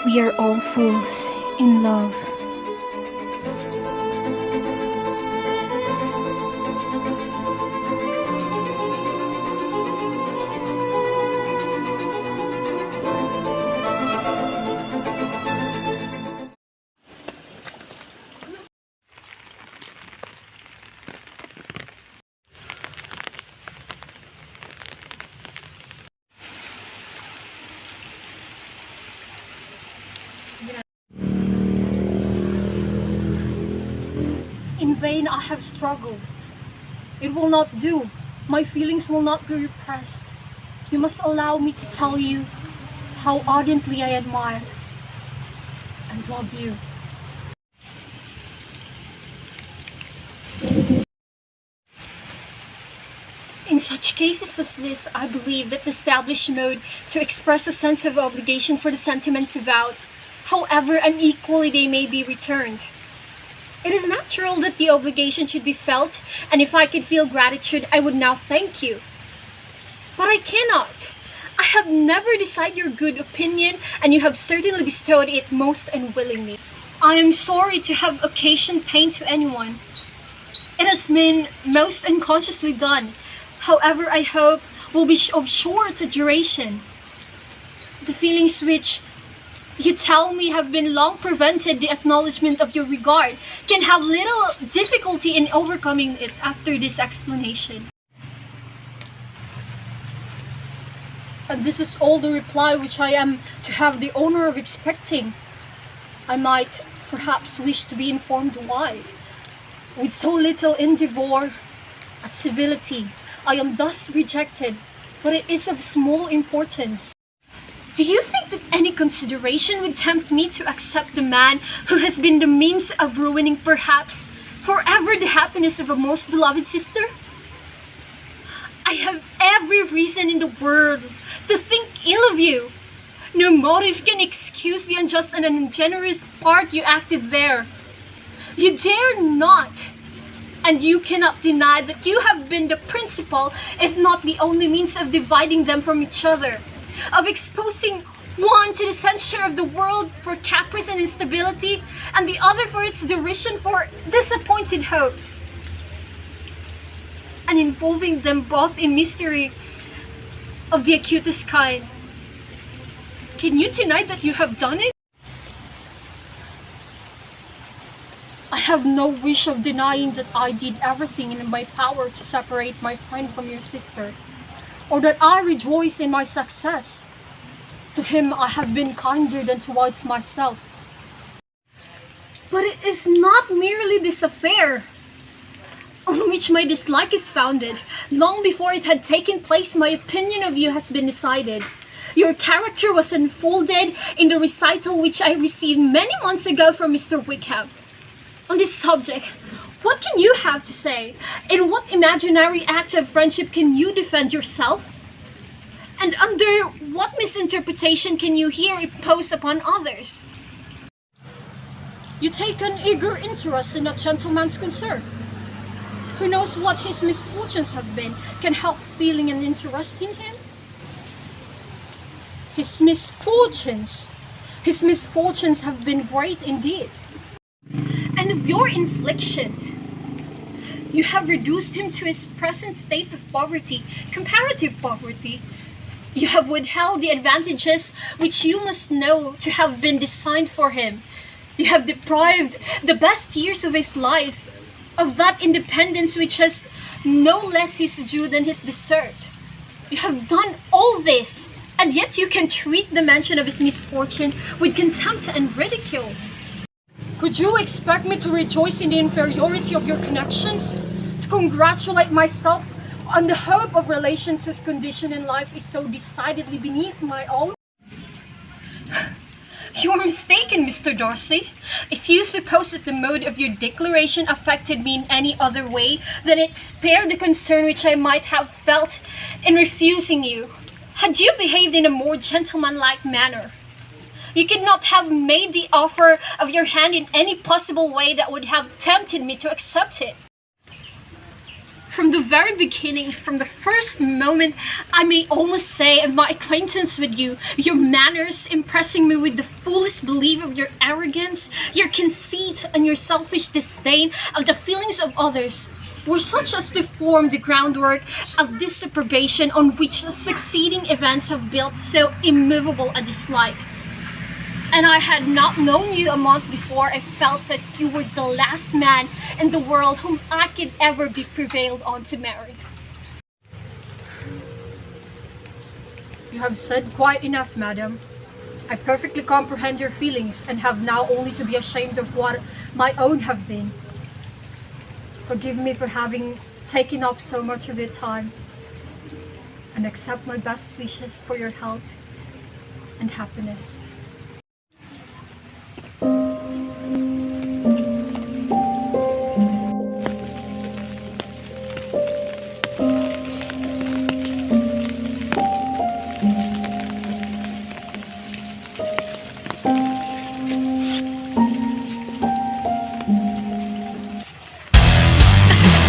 We are all fools in love. In vain I have struggled. It will not do. My feelings will not be repressed. You must allow me to tell you how ardently I admire and love you. In such cases as this, I believe that the established mode to express a sense of obligation for the sentiments avowed, however unequally they may be returned. It is natural that the obligation should be felt, and if I could feel gratitude, I would now thank you. But I cannot. I have never desired your good opinion, and you have certainly bestowed it most unwillingly. I am sorry to have occasioned pain to anyone. It has been most unconsciously done. However, I hope will be of short duration. The feelings which you tell me have been long prevented the acknowledgement of your regard can have little difficulty in overcoming it after this explanation. And this is all the reply which I am to have the honor of expecting. I might perhaps wish to be informed why, with so little endeavor at civility, I am thus rejected, but it is of small importance. Do you think that any consideration would tempt me to accept the man who has been the means of ruining, perhaps, forever the happiness of a most beloved sister? I have every reason in the world to think ill of you. No motive can excuse the unjust and ungenerous part you acted there. You dare not, and you cannot deny that you have been the principal, if not the only means of dividing them from each other, of exposing one to the censure of the world for caprice and instability, and the other for its derision for disappointed hopes, and involving them both in mystery of the acutest kind. Can you deny that you have done it? I have no wish of denying that I did everything in my power to separate my friend from your sister, or that I rejoice in my success. To him I have been kinder than towards myself. But it is not merely this affair on which my dislike is founded. Long before it had taken place, my opinion of you has been decided. Your character was unfolded in the recital which I received many months ago from Mr. Wickham. On this subject, what can you have to say? In what imaginary act of friendship can you defend yourself? And under what misinterpretation can you here impose upon others? You take an eager interest in a gentleman's concern. Who knows what his misfortunes have been, can help feeling an interest in him? His misfortunes have been great indeed. And of your infliction, you have reduced him to his present state of poverty, comparative poverty. You have withheld the advantages which you must know to have been designed for him. You have deprived the best years of his life of that independence which has no less his due than his desert. You have done all this, and yet you can treat the mention of his misfortune with contempt and ridicule. Could you expect me to rejoice in the inferiority of your connections? To congratulate myself on the hope of relations whose condition in life is so decidedly beneath my own? You are mistaken, Mr. Darcy. If you suppose that the mode of your declaration affected me in any other way, then it spared the concern which I might have felt in refusing you. Had you behaved in a more gentlemanlike manner, you could not have made the offer of your hand in any possible way that would have tempted me to accept it. From the very beginning, from the first moment, I may almost say, of my acquaintance with you, your manners impressing me with the fullest belief of your arrogance, your conceit, and your selfish disdain of the feelings of others, were such as to form the groundwork of disapprobation on which succeeding events have built so immovable a dislike. And I had not known you a month before I felt that you were the last man in the world whom I could ever be prevailed on to marry. You have said quite enough, madam. I perfectly comprehend your feelings and have now only to be ashamed of what my own have been. Forgive me for having taken up so much of your time, and accept my best wishes for your health and happiness.